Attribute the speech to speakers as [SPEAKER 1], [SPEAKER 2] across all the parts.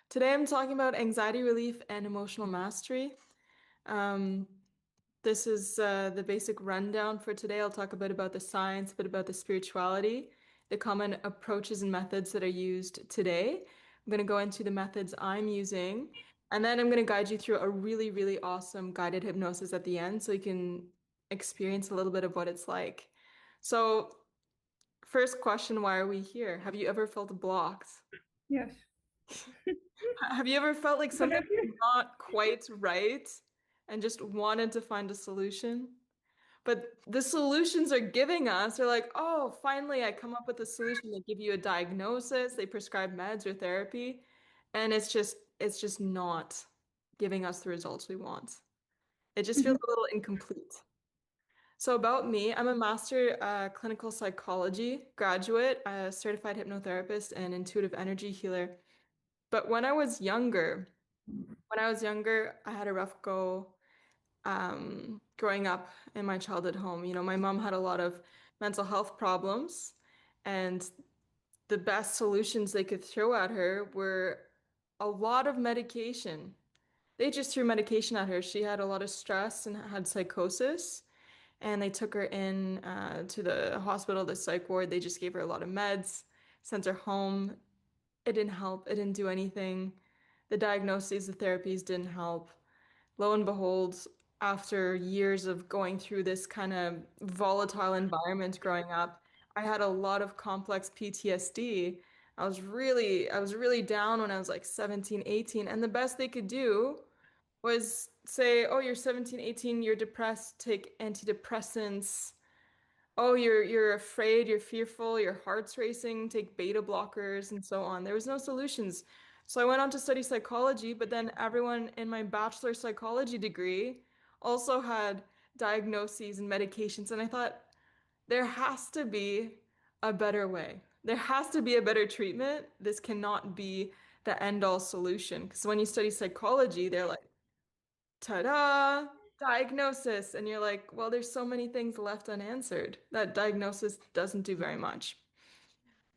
[SPEAKER 1] Today I'm talking about anxiety relief and emotional mastery. Um, this is the basic rundown for today. I'll talk a bit about the science, a bit about the spirituality, the common approaches and methods that are used today. I'm going to go into the methods I'm using, and then I'm going to guide you through a really, really awesome guided hypnosis at the end so you can experience a little bit of what it's like. So, first question, why are we here? Have you ever felt blocked?
[SPEAKER 2] Yes.
[SPEAKER 1] Have you ever felt like
[SPEAKER 2] What
[SPEAKER 1] something
[SPEAKER 2] have you?
[SPEAKER 1] was not quite right and just wanted to find a solution? But the solutions are giving us, they're like, oh, finally, I come up with a solution. They give you a diagnosis, they prescribe meds or therapy, and it's just not giving us the results we want. It just feels
[SPEAKER 2] Mhm.
[SPEAKER 1] a little incomplete. So about me, I'm a master clinical psychology graduate, a certified hypnotherapist, and intuitive energy healer. But when I was younger, I had a rough go growing up in my childhood home. You know, my mom had a lot of mental health problems, and the best solutions they could throw at her were a lot of medication. They just threw medication at her. She had a lot of stress and had psychosis, and they took her in to the hospital, the psych ward. They just gave her a lot of meds, sent her home. It didn't help. It didn't do anything. The diagnoses, the therapies didn't help. Lo and behold, after years of going through this kind of volatile environment growing up, I had a lot of complex PTSD. I was really down when I was like 17, 18, and the best they could do was say, "Oh, you're 17, 18, you're depressed, take antidepressants." Oh, you're afraid, you're fearful, your heart's racing, take beta blockers and so on. There was no solutions. So I went on to study psychology, but then everyone in my bachelor psychology degree also had diagnoses and medications, and I thought there has to be a better way. There has to be a better treatment. This cannot be the end-all solution. Because when you study psychology, they're like, ta-da, diagnosis. And you're like, well, there's so many things left unanswered. That diagnosis doesn't do very much.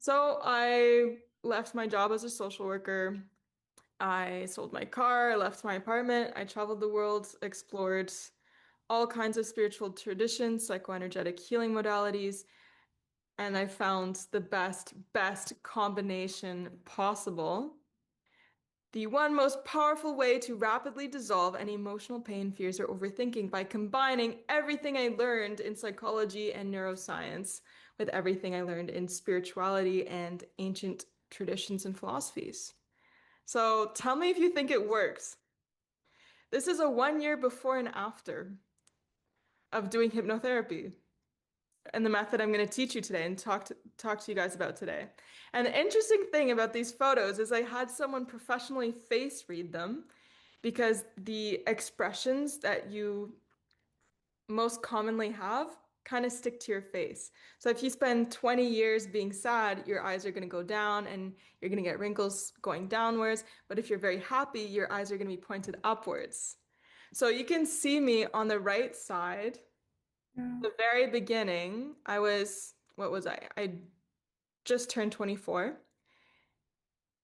[SPEAKER 1] So I left my job as a social worker. I sold my car, I left my apartment, I traveled the world, explored all kinds of spiritual traditions, psychoenergetic healing modalities, and I found the best combination possible. The one most powerful way to rapidly dissolve any emotional pain, fears, or overthinking by combining everything I learned in psychology and neuroscience with everything I learned in spirituality and ancient traditions and philosophies. So tell me if you think it works. This is a 1 year before and after of doing hypnotherapy and the method I'm going to teach you today and talk to you guys about today. And the interesting thing about these photos is I had someone professionally face read them because the expressions that you most commonly have kind of stick to your face. So if you spend 20 years being sad, your eyes are going to go down and you're going to get wrinkles going downwards. But if you're very happy, your eyes are going to be pointed upwards. So you can see me on the right side.
[SPEAKER 2] Yeah.
[SPEAKER 1] The very beginning, what was I? I just turned 24.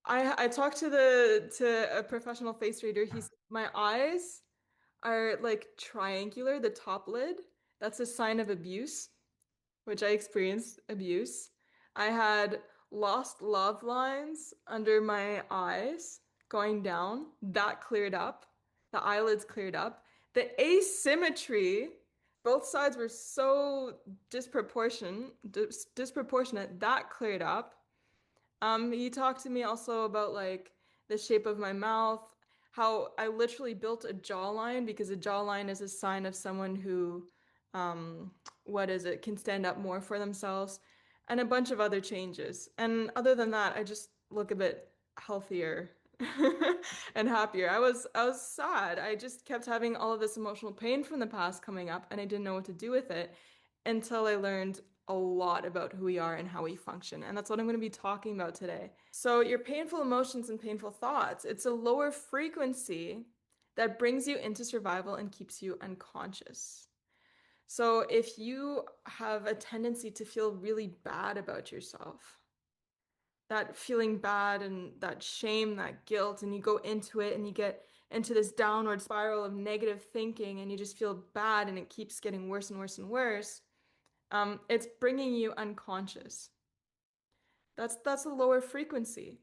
[SPEAKER 1] I talked to a professional face reader. My eyes are like triangular, the top lid. That's a sign of abuse, which I experienced abuse. I had lost love lines under my eyes going down. That cleared up. The eyelids cleared up. The asymmetry, both sides were so disproportionate, that cleared up. He talked to me also about like the shape of my mouth, how I literally built a jawline because a jawline is a sign of someone who, what is it, can stand up more for themselves, and a bunch of other changes. And other than that, I just look a bit healthier and happier. I was sad. I just kept having all of this emotional pain from the past coming up, and I didn't know what to do with it until I learned a lot about who we are and how we function. And that's what I'm going to be talking about today. So, your painful emotions and painful thoughts, it's a lower frequency that brings you into survival and keeps you unconscious. So, if you have a tendency to feel really bad about yourself, that feeling bad and that shame, that guilt, and you go into it and you get into this downward spiral of negative thinking and you just feel bad and it keeps getting worse and worse and worse, it's bringing you unconscious. That's a lower frequency.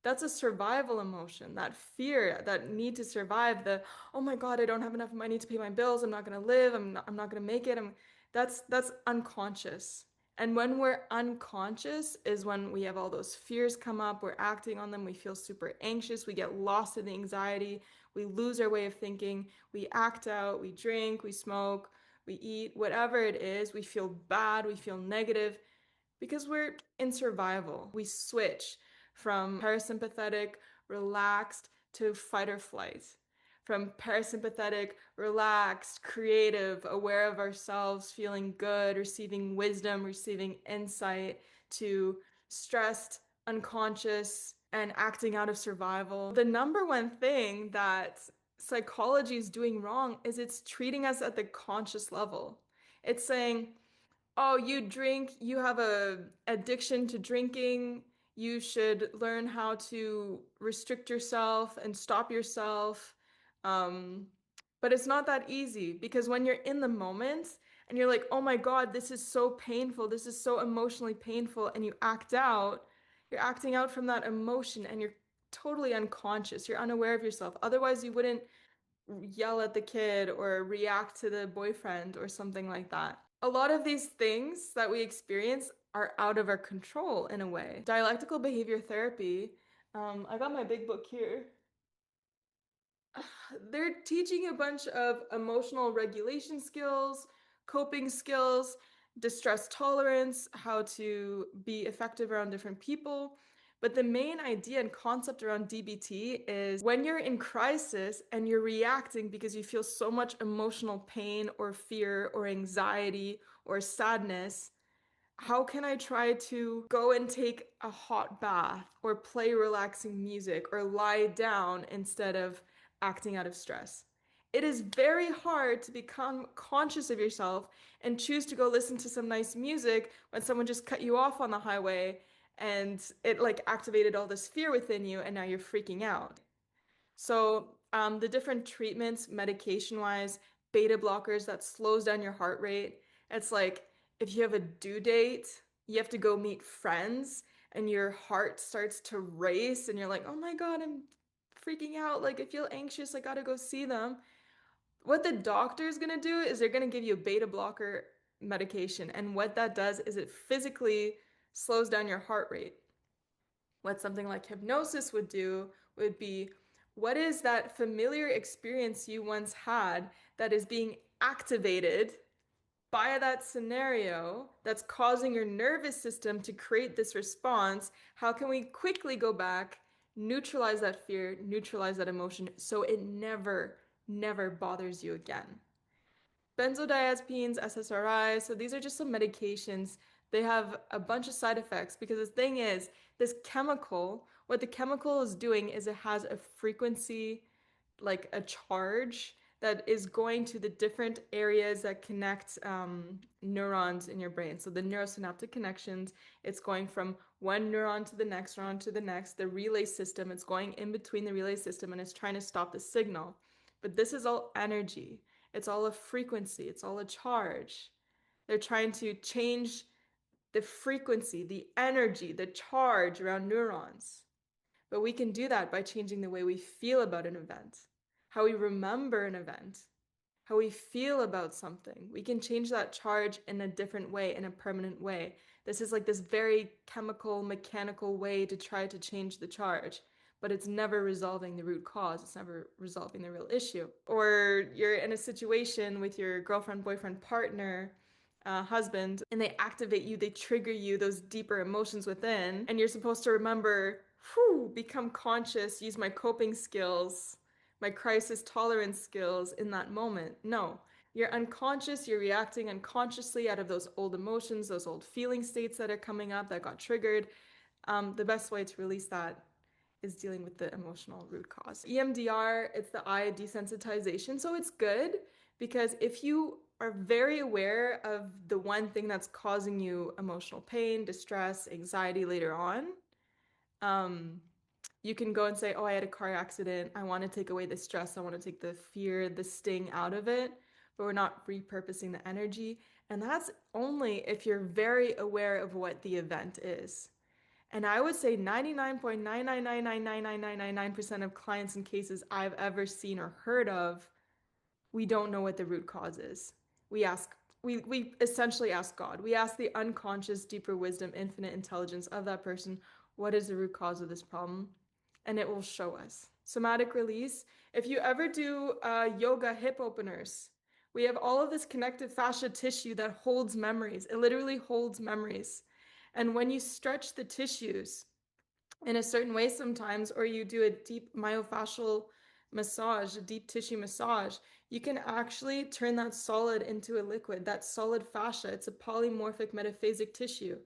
[SPEAKER 1] That's a survival emotion, that fear, that need to survive, the, oh my God, I don't have enough money to pay my bills, I'm not gonna live, I'm not gonna make it. That's unconscious. And when we're unconscious is when we have all those fears come up, we're acting on them, we feel super anxious, we get lost in the anxiety, we lose our way of thinking, we act out, we drink, we smoke, we eat, whatever it is, we feel bad, we feel negative because we're in survival. We switch from parasympathetic, relaxed to fight or flight. From parasympathetic, relaxed, creative, aware of ourselves, feeling good, receiving wisdom, receiving insight, to stressed, unconscious, and acting out of survival. The number one thing that psychology is doing wrong is it's treating us at the conscious level. It's saying, oh, you drink, you have a addiction to drinking. You should learn how to restrict yourself and stop yourself. Um, but it's not that easy because when you're in the moment and you're like, oh my God, this is so painful, this is so emotionally painful, and you act out, you're acting out from that emotion and you're totally unconscious. You're unaware of yourself. Otherwise, you wouldn't yell at the kid or react to the boyfriend or something like that. A lot of these things that we experience are out of our control in a way. Dialectical behavior therapy, I got my big book here. They're teaching a bunch of emotional regulation skills, coping skills, distress tolerance, how to be effective around different people. But the main idea and concept around DBT is when you're in crisis and you're reacting because you feel so much emotional pain or fear or anxiety or sadness, how can I try to go and take a hot bath or play relaxing music or lie down instead of acting out of stress? It is very hard to become conscious of yourself and choose to go listen to some nice music when someone just cut you off on the highway and it like activated all this fear within you and now you're freaking out. So, the different treatments, medication-wise, beta blockers that slows down your heart rate. It's like if you have a due date, you have to go meet friends, and your heart starts to race, and you're like, oh my God, I'm freaking out. Like, I feel anxious. I gotta go see them. What the doctor's gonna do is they're gonna give you a beta blocker medication. And what that does is it physically slows down your heart rate. What something like hypnosis would do would be, what is that familiar experience you once had that is being activated by that scenario that's causing your nervous system to create this response? How can we quickly go back, neutralize that fear, neutralize that emotion so it never, never bothers you again? Benzodiazepines, SSRIs, so these are just some medications. They have a bunch of side effects because the thing is, this chemical, what the chemical is doing is it has a frequency, like a charge that is going to the different areas that connect neurons in your brain. So the neurosynaptic connections, it's going from one neuron to the next neuron to the next. The relay system, it's going in between the relay system and it's trying to stop the signal. But this is all energy. It's all a frequency, it's all a charge. They're trying to change the frequency, the energy, the charge around neurons. But we can do that by changing the way we feel about an event, how we remember an event, how we feel about something. We can change that charge in a different way, in a permanent way. This is like this very chemical, mechanical way to try to change the charge, but it's never resolving the root cause. It's never resolving the real issue. Or you're in a situation with your girlfriend, boyfriend, partner, husband, and they activate you, they trigger you, those deeper emotions within, and you're supposed to remember, whew, become conscious, use my coping skills, my crisis tolerance skills in that moment. No, you're unconscious, you're reacting unconsciously out of those old emotions, those old feeling states that are coming up that got triggered. The best way to release that is dealing with the emotional root cause. EMDR, it's the eye desensitization. So it's good because if you are very aware of the one thing that's causing you emotional pain, distress, anxiety later on, Um, you can go and say, "Oh, I had a car accident. I want to take away the stress. I want to take the fear, the sting out of it." But we're not repurposing the energy. And that's only if you're very aware of what the event is. And I would say 99.9999999% of clients and cases I've ever seen or heard of, we don't know what the root cause is. We ask, we essentially ask God. We ask the unconscious, deeper wisdom, infinite intelligence of that person, what is the root cause of this problem? And it will show us. Somatic release. If you ever do yoga hip openers, we have all of this connective fascia tissue that holds memories. It literally holds memories. And when you stretch the tissues, in a certain way sometimes, or you do a deep myofascial massage, a deep tissue massage, you can actually turn that solid into a liquid. That solid fascia, it's a polymorphic metaphasic tissue.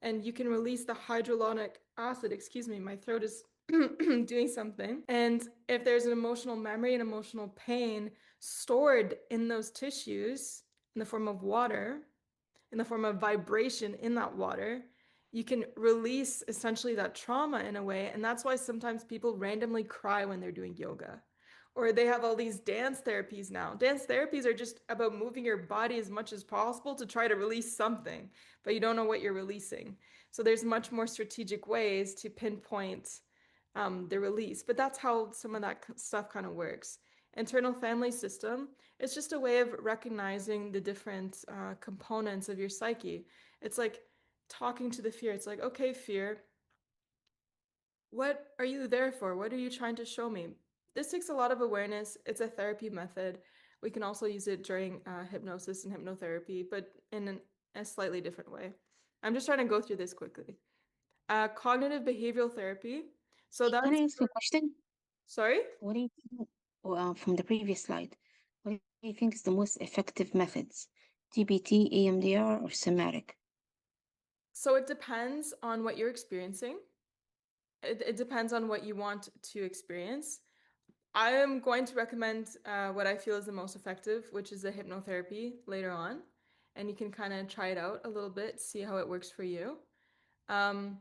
[SPEAKER 1] And you can release the hydrolonic acid. Excuse me, my throat is doing something. And if there's an emotional memory and emotional pain stored in those tissues in the form of water, in the form of vibration in that water, you can release essentially that trauma in a way. And that's why sometimes people randomly cry when they're doing yoga. Or they have all these dance therapies now. Dance therapies are just about moving your body as much as possible to try to release something, but you don't know what you're releasing. So there's much more strategic ways to pinpoint the release. But that's how some of that stuff kind of works. Internal family system, it's just a way of recognizing the different components of your psyche. It's like talking to the fear. It's like, okay, fear, what are you there for? What are you trying to show me? This takes a lot of awareness. It's a therapy method. We can also use it during hypnosis and hypnotherapy, but in a slightly different way. I'm just trying to go through this quickly. Cognitive behavioral therapy. So
[SPEAKER 2] Can
[SPEAKER 1] that's,
[SPEAKER 2] I ask you a question?
[SPEAKER 1] sorry?
[SPEAKER 2] What do you think, from the previous slide, what do you think is the most effective methods? TBT, EMDR, or somatic?
[SPEAKER 1] So it depends on what you're experiencing. It depends on what you want to experience. I am going to recommend what I feel is the most effective, which is the hypnotherapy later on. And you can kind of try it out a little bit, see how it works for you. Um,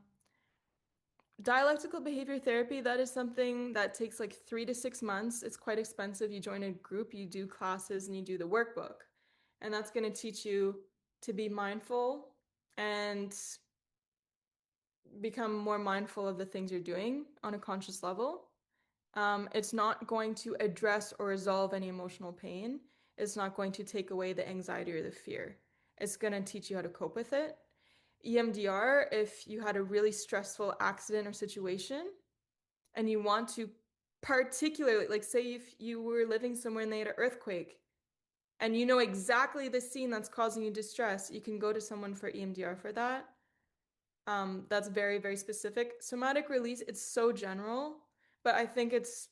[SPEAKER 1] Dialectical behavior therapy, that is something that takes like 3 to 6 months. It's quite expensive. You join a group, you do classes, and you do the workbook. And that's going to teach you to be mindful and become more mindful of the things you're doing on a conscious level. It's not going to address or resolve any emotional pain. It's not going to take away the anxiety or the fear. It's going to teach you how to cope with it. EMDR, if you had a really stressful accident or situation and you want to particularly, like say if you were living somewhere and they had an earthquake and you know exactly the scene that's causing you distress, you can go to someone for EMDR for that. That's very, very specific. Somatic release, it's so general, but I think it's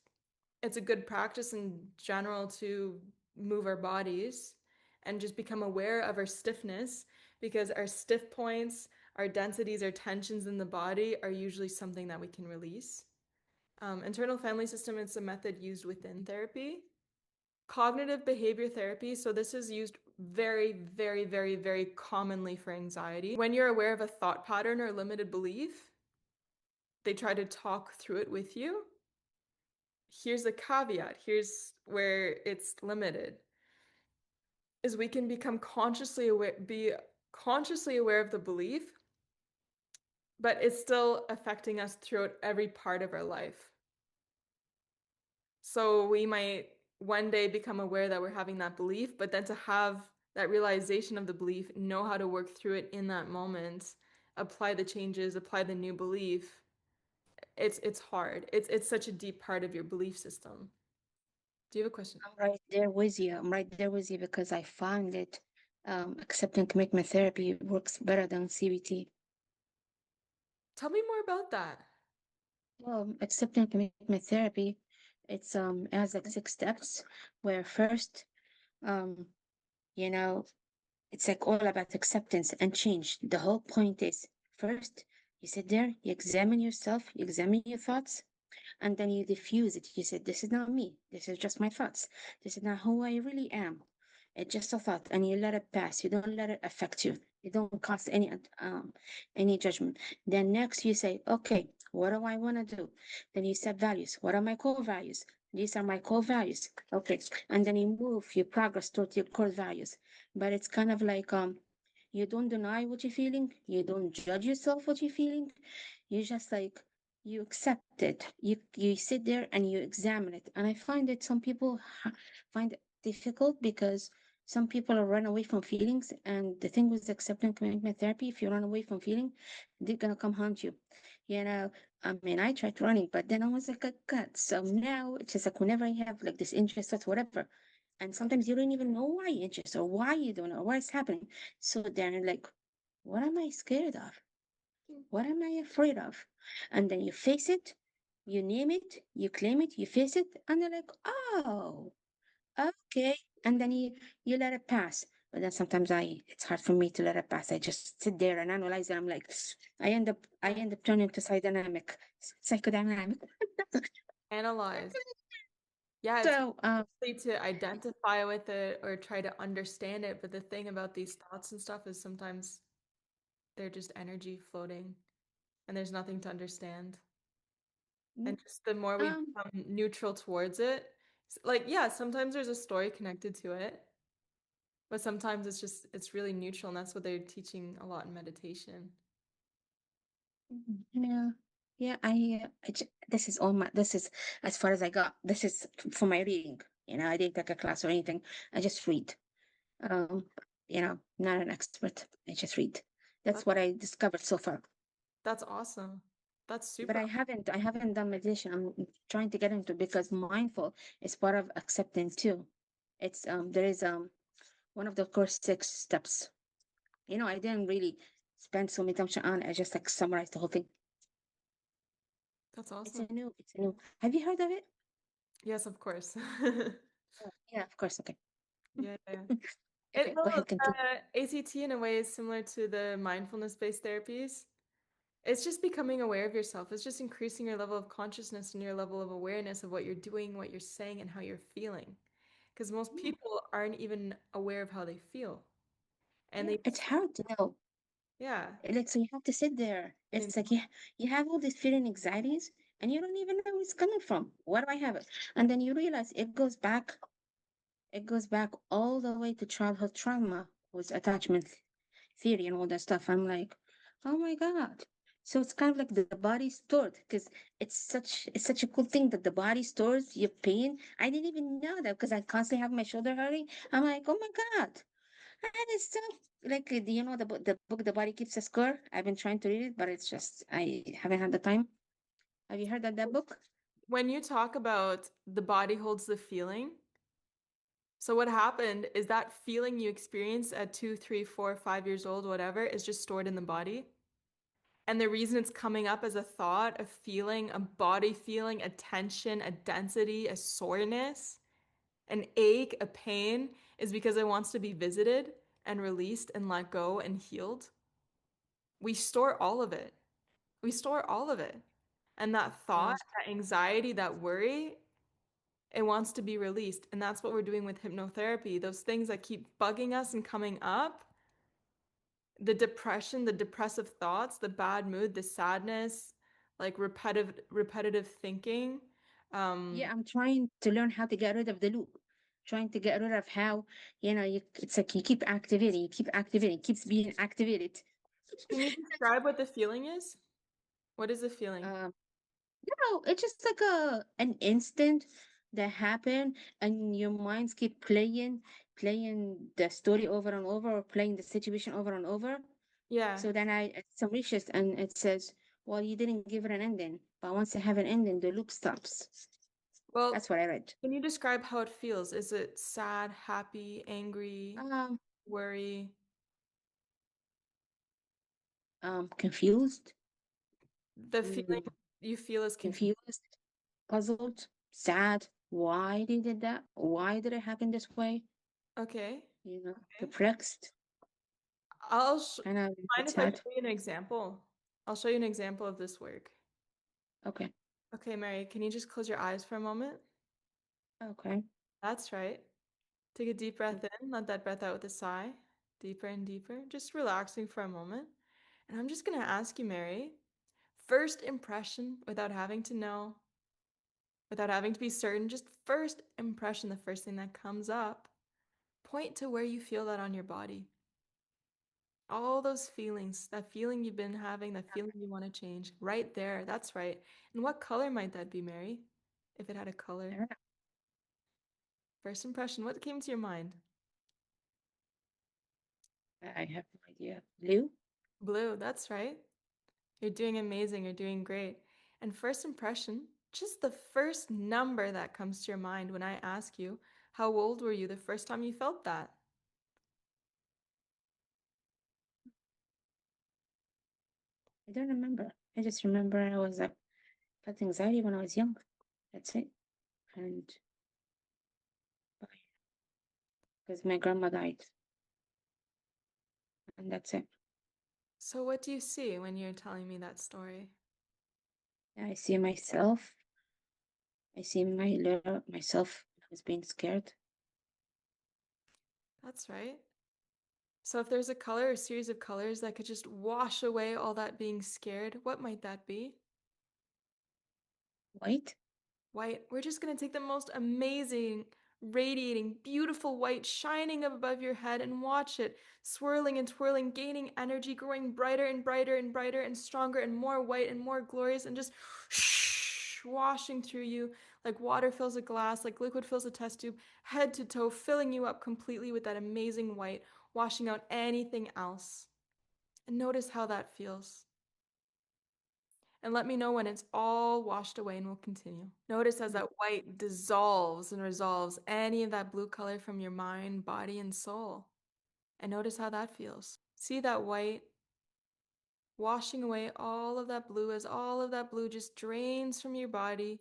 [SPEAKER 1] a good practice in general to move our bodies and just become aware of our stiffness because our stiff points, our densities, our tensions in the body are usually something that we can release. Internal family system is a method used within therapy. Cognitive behavior therapy, so this is used very, very, very, very commonly for anxiety. When you're aware of a thought pattern or limited belief, they try to talk through it with you. Here's a caveat, here's where it's limited, is we can become be consciously aware of the belief, but it's still affecting us throughout every part of our life. So we might one day become aware that we're having that belief, but then to have that realization of the belief, know how to work through it in that moment, apply the changes, apply the new belief, it's hard. It's such a deep part of your belief system. Do you have a question?
[SPEAKER 2] I'm right there with you. I'm right there with you because I find that accepting commitment therapy works better than CBT.
[SPEAKER 1] Tell me more about that.
[SPEAKER 2] Well, accepting commitment therapy, it has like 6 steps. Where first, um, you know, it's like all about acceptance and change. The whole point is first, you sit there, you examine yourself, you examine your thoughts, and then you diffuse it. You said, "This is not me. This is just my thoughts. This is not who I really am. It's just a thought," and you let it pass. You don't let it affect you. You don't cause any judgment. Then next, you say, "Okay, What do I want to do? Then you set values. What are my core values? These are my core values. Okay. And then you move, you progress toward your core values. But it's kind of like you don't deny what you're feeling, you don't judge yourself what you're feeling. You just like you accept it. You sit there and you examine it. And I find that some people find it difficult because some people are run away from feelings. And the thing with accepting commitment therapy, if you run away from feeling, they're gonna come haunt you. You know, I mean, I tried running, but then I was like a gut. So now it's just like whenever I have like this interest or whatever, and sometimes you don't even know why you're interested or why you don't know why it's happening. So then like, what am I scared of? What am I afraid of? And then you face it, you name it, you claim it, you face it, and they're like, oh, okay. And then you let it pass. But then sometimes it's hard for me to let it pass. I just sit there and analyze it. I'm like, I end up turning to psychodynamic.
[SPEAKER 1] Analyze. Yeah, it's
[SPEAKER 2] So
[SPEAKER 1] easy to identify with it or try to understand it, but the thing about these thoughts and stuff is sometimes they're just energy floating and there's nothing to understand. And just the more we
[SPEAKER 2] um
[SPEAKER 1] become neutral towards it, like, yeah, sometimes there's a story connected to it, but sometimes it's really neutral, and that's what they're teaching a lot in meditation.
[SPEAKER 2] yeah, yeah, this is all my, this is as far as I got. This is for my reading. I didn't take a class or anything. I just read. Um, not an expert. I just read. That's
[SPEAKER 1] That,
[SPEAKER 2] what I discovered so far.
[SPEAKER 1] that's awesome. That's
[SPEAKER 2] But
[SPEAKER 1] super.
[SPEAKER 2] I haven't done meditation. I'm trying to get into because mindful is part of acceptance too. It's there is one of the core 6 steps. I didn't really spend so much time on it. I just like summarized the whole thing.
[SPEAKER 1] That's
[SPEAKER 2] It's
[SPEAKER 1] awesome.
[SPEAKER 2] a new, it's a new. Have you heard of it?
[SPEAKER 1] Yes, of course.
[SPEAKER 2] Oh, yeah, of course. Okay.
[SPEAKER 1] Yeah, yeah. It
[SPEAKER 2] Okay, go
[SPEAKER 1] will,
[SPEAKER 2] ahead, continue.
[SPEAKER 1] ACT in a way is similar to the mindfulness-based therapies. It's just becoming aware of yourself. It's just increasing your level of consciousness and your level of awareness of what you're doing, what you're saying, and how you're feeling. Because most
[SPEAKER 2] Yeah,
[SPEAKER 1] people aren't even aware of how they feel. And
[SPEAKER 2] yeah.
[SPEAKER 1] they,
[SPEAKER 2] It's hard to know.
[SPEAKER 1] yeah.
[SPEAKER 2] Like, so you have to sit there.
[SPEAKER 1] And
[SPEAKER 2] It's like you have all these feeling anxieties and you don't even know where it's coming from. Why do I have it? And then you realize it goes back all the way to childhood trauma with attachment theory and all that stuff. I'm like, oh my God. So it's kind of like the body stored because it's such a cool thing that the body stores your pain. I didn't even know that because I constantly have my shoulder hurting. I'm like, oh my God. And it's so like the book The Body Keeps a Score. I've been trying to read it, but it's just I haven't had the time. Have you heard of that book?
[SPEAKER 1] when you talk about the body holds the feeling, so what happened is that feeling you experience at 2, 3, 4, 5 years old, whatever, is just stored in the body. And the reason it's coming up as a thought, a feeling, a body feeling, a tension, a density, a soreness, an ache, a pain, is because it wants to be visited and released and let go and healed. We store all of it. We store all of it. And that thought,
[SPEAKER 2] Yeah.
[SPEAKER 1] that anxiety, that worry, it wants to be released. And that's what we're doing with hypnotherapy. Those things that keep bugging us and coming up, the depression, the depressive thoughts, the bad mood, the sadness, like repetitive thinking.
[SPEAKER 2] Yeah,
[SPEAKER 1] Um,
[SPEAKER 2] I'm trying to learn how to get rid of the loop. Trying to get rid of how, it's like you keep activating, it keeps being activated.
[SPEAKER 1] can you describe what the feeling is? What is the feeling?
[SPEAKER 2] Um, no, it's just like an instant that happened, and your minds keep playing the story over and over, or playing the situation over and over.
[SPEAKER 1] Yeah.
[SPEAKER 2] So then some research and it says, well, you didn't give it an ending, but once you have an ending, the loop stops.
[SPEAKER 1] Well,
[SPEAKER 2] That's what I read.
[SPEAKER 1] can you describe how it feels? Is it sad, happy, angry,
[SPEAKER 2] Um,
[SPEAKER 1] worry?
[SPEAKER 2] confused,
[SPEAKER 1] The feeling
[SPEAKER 2] mm,
[SPEAKER 1] you feel is confused.
[SPEAKER 2] confused, puzzled, sad. Why they did that? Why did it happen this way?
[SPEAKER 1] Okay. Okay.
[SPEAKER 2] Perplexed, kind of
[SPEAKER 1] Mind if I show
[SPEAKER 2] sad.
[SPEAKER 1] you an example? I'll show you an example of this work.
[SPEAKER 2] Okay,
[SPEAKER 1] Okay, Mary, can you just close your eyes for a moment?
[SPEAKER 2] okay.
[SPEAKER 1] That's right. Take a deep breath in, let that breath out with a sigh. Deeper and deeper, just relaxing for a moment. And I'm just going to ask you, Mary, first impression without having to know, without having to be certain, just first impression, the first thing that comes up, point to where you feel that on your body. All those feelings, that feeling you've been having, that feeling you want to change, right there. That's right. And what color might that be, Mary? If it had a
[SPEAKER 2] I
[SPEAKER 1] color.
[SPEAKER 2] don't know.
[SPEAKER 1] First impression, what came to your mind?
[SPEAKER 2] I have no idea. Blue?
[SPEAKER 1] Blue, that's right. You're doing amazing. You're doing great. And first impression, just the first number that comes to your mind when I ask you, how old were you the first time you felt that?
[SPEAKER 2] I don't remember. I just remember I was like felt anxiety when I was young. That's it. And because my grandma died, and that's it.
[SPEAKER 1] So, what do you see when you're telling me that story?
[SPEAKER 2] I see myself. I see my little myself as being scared.
[SPEAKER 1] That's right. So, if there's a color or series of colors that could just wash away all that being scared, what might that be?
[SPEAKER 2] White?
[SPEAKER 1] White. We're just going to take the most amazing, radiating, beautiful white shining up above your head and watch it swirling and twirling, gaining energy, growing brighter and brighter and brighter and stronger and more white and more glorious and just washing through you like water fills a glass, like liquid fills a test tube, head to toe, filling you up completely with that amazing white, washing out anything else. And notice how that feels. And let me know when it's all washed away and we'll continue. Notice as
[SPEAKER 2] Mm.
[SPEAKER 1] that white dissolves and resolves any of that blue color from your mind, body, and soul. And notice how that feels. See that white washing away all of that blue as all of that blue just drains from your body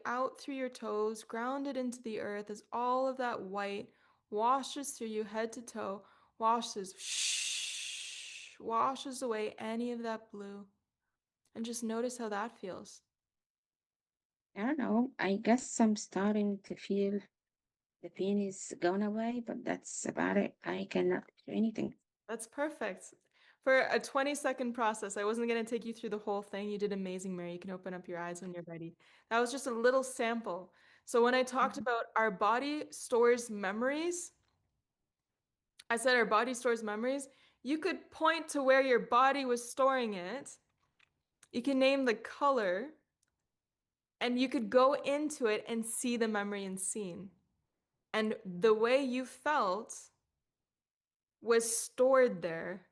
[SPEAKER 1] out through your toes, grounded into the earth as all of that white washes through you head to toe, washes away any of that blue. And just notice how that feels.
[SPEAKER 2] I don't know. I guess I'm starting to feel the pain is going away, but that's about it. I cannot do anything.
[SPEAKER 1] That's perfect. For a 20-second process, I wasn't going to take you through the whole thing. You did amazing, Mary. You can open up your eyes when you're ready. That was just a little sample. So, when I talked
[SPEAKER 2] Mhm.
[SPEAKER 1] about our body stores memories, I said our body stores memories. You could point to where your body was storing it. You can name the color, and you could go into it and see the memory and scene. And the way you felt was stored there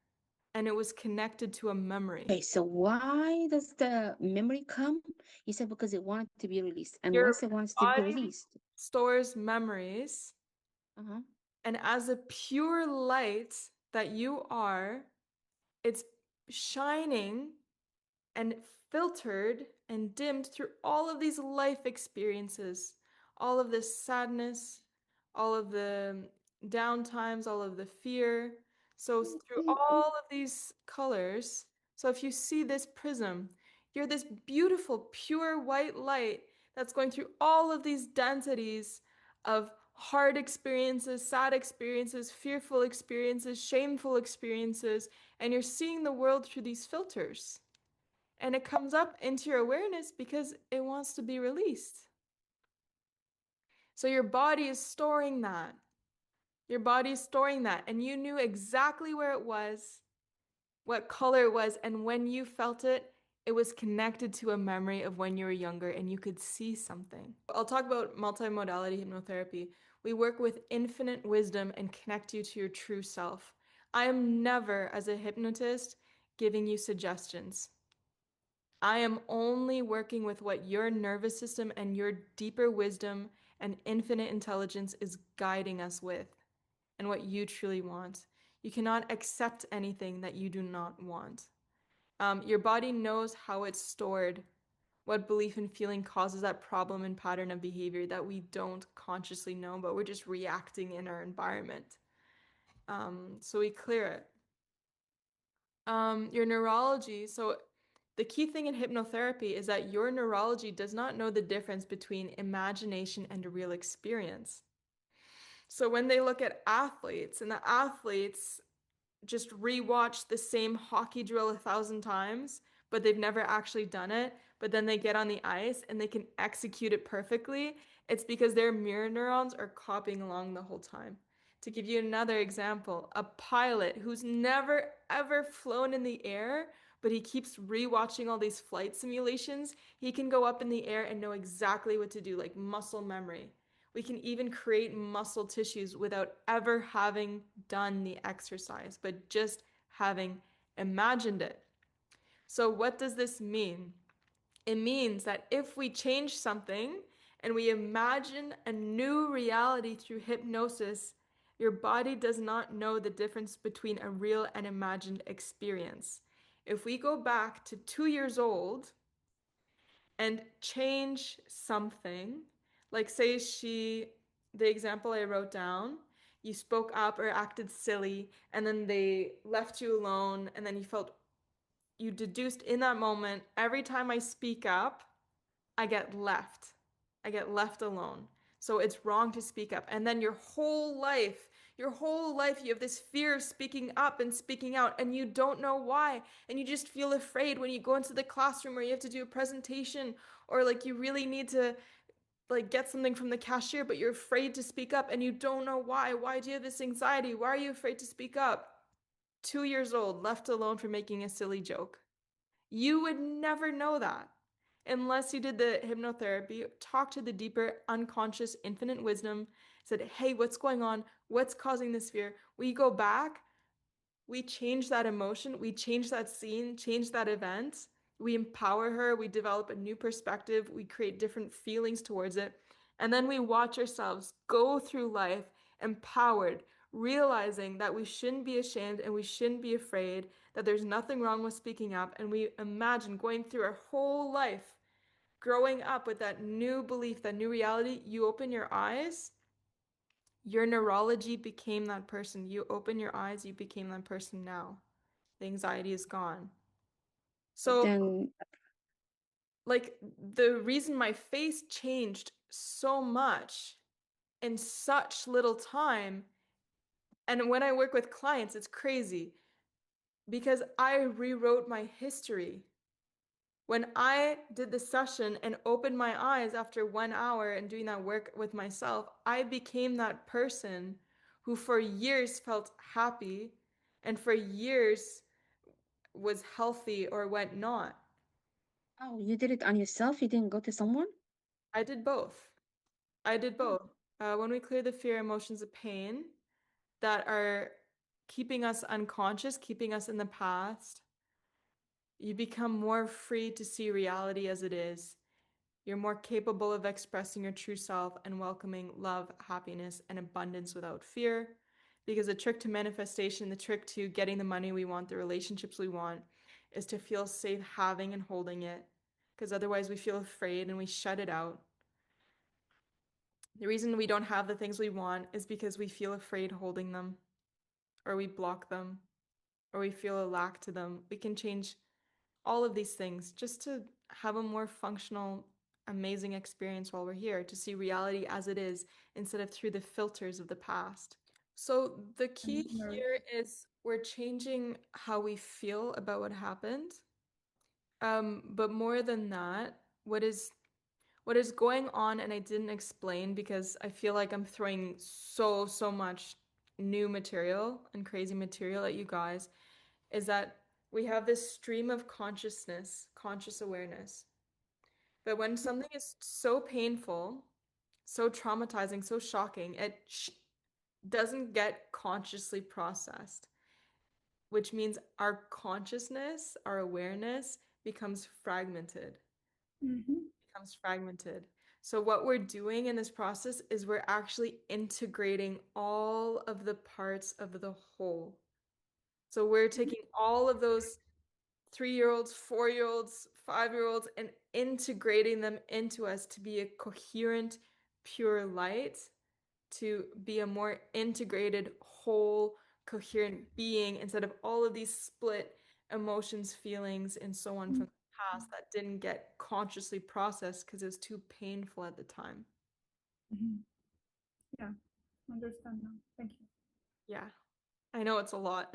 [SPEAKER 1] and it was connected to a memory.
[SPEAKER 2] Okay, so why does the memory come? You said because it wanted to be released. And
[SPEAKER 1] Your
[SPEAKER 2] once it wants to be
[SPEAKER 1] body
[SPEAKER 2] released,
[SPEAKER 1] stores memories,
[SPEAKER 2] uh-huh.
[SPEAKER 1] and as a pure light that you are, it's shining and filtered and dimmed through all of these life experiences, all of this sadness, all of the downtimes, all of the fear. So, through all of these colors, so if you see this prism, you're this beautiful, pure white light that's going through all of these densities of hard experiences, sad experiences, fearful experiences, shameful experiences, and you're seeing the world through these filters. And it comes up into your awareness because it wants to be released. So your body is storing that. Your body is storing that. And you knew exactly where it was, what color it was. And when you felt it, it was connected to a memory of when you were younger and you could see something. I'll talk about multimodality hypnotherapy. We work with infinite wisdom and connect you to your true self. I am never, as a hypnotist, giving you suggestions. I am only working with what your nervous system and your deeper wisdom and infinite intelligence is guiding us with and what you truly want. You cannot accept anything that you do not want. Your body knows how it's stored, what belief and feeling causes that problem and pattern of behavior that we don't consciously know, but we're just reacting in our environment. So we clear it. Your neurology. So the key thing in hypnotherapy is that your neurology does not know the difference between imagination and real experience. So when they look at athletes and the athletes just rewatch the same hockey drill 1,000 times, but they've never actually done it. But then they get on the ice and they can execute it perfectly. It's because their mirror neurons are copying along the whole time. To give you another example, a pilot who's never ever flown in the air, but he keeps rewatching all these flight simulations, he can go up in the air and know exactly what to do, like muscle memory. We can even create muscle tissues without ever having done the exercise, but just having imagined it. So, what does this mean? It means that if we change something and we imagine a new reality through hypnosis, your body does not know the difference between a real and imagined experience. If we go back to 2 years old and change something, like say the example I wrote down, you spoke up or acted silly, and then they left you alone, and then you deduced in that moment, every time I speak up, I get left. I get left alone. So it's wrong to speak up. And then your whole life, you have this fear of speaking up and speaking out, and you don't know why. And you just feel afraid when you go into the classroom or you have to do a presentation or like you really need to like get something from the cashier, but you're afraid to speak up and you don't know why. Why do you have this anxiety? Why are you afraid to speak up? 2 years old, left alone for making a silly joke. You would never know that unless you did the hypnotherapy, talk to the deeper, unconscious, infinite wisdom, said, hey, what's going on? What's causing this fear? We go back, we change that emotion, we change that scene, change that event. We empower her, we develop a new perspective, we create different feelings towards it. And then we watch ourselves go through life empowered, realizing that we shouldn't be ashamed and we shouldn't be afraid, that there's nothing wrong with speaking up. And we imagine going through our whole life, growing up with that new belief, that new reality. You open your eyes, your neurology became that person. You open your eyes, you became that person now. The anxiety is gone.
[SPEAKER 2] But
[SPEAKER 1] So,
[SPEAKER 2] then,
[SPEAKER 1] like, the reason my face changed so much in such little time, and when I work with clients, it's crazy because I rewrote my history. When I did the session and opened my eyes after 1 hour and doing that work with myself, I became that person who for years felt happy and for years was healthy or went not.
[SPEAKER 2] oh, you did it on yourself? You didn't go to someone?
[SPEAKER 1] I did both. I did
[SPEAKER 2] Oh,
[SPEAKER 1] both. When we clear the fear, emotions of pain that are keeping us unconscious, keeping us in the past, you become more free to see reality as it is. You're more capable of expressing your true self and welcoming love, happiness, and abundance without fear. Because the trick to manifestation, the trick to getting the money we want, the relationships we want, is to feel safe having and holding it. Because otherwise, we feel afraid and we shut it out. The reason we don't have the things we want is because we feel afraid holding them, or we block them, or we feel a lack to them. We can change all of these things just to have a more functional, amazing experience while we're here, to see reality as it is instead of through the filters of the past. So the key
[SPEAKER 3] Right.
[SPEAKER 1] here is we're changing how we feel about what happened. But more than that, what is going on, and I didn't explain because I feel like I'm throwing so much new material and crazy material at you guys, is that we have this stream of consciousness, conscious awareness. But when something is so painful, so traumatizing, so shocking, it doesn't get consciously processed, which means our consciousness, our awareness becomes fragmented,
[SPEAKER 3] Mm-hmm.
[SPEAKER 1] becomes fragmented. So what we're doing in this process is we're actually integrating all of the parts of the whole. So we're taking all of those 3-year-olds, 4-year-olds, 5-year-olds, and integrating them into us to be a coherent, pure light, to be a more integrated, whole, coherent being instead of all of these split emotions, feelings, and so on from the past that didn't get consciously processed because it was too painful at the time.
[SPEAKER 3] Mm-hmm. Yeah, understand now. Thank you.
[SPEAKER 1] Yeah. I know it's a lot.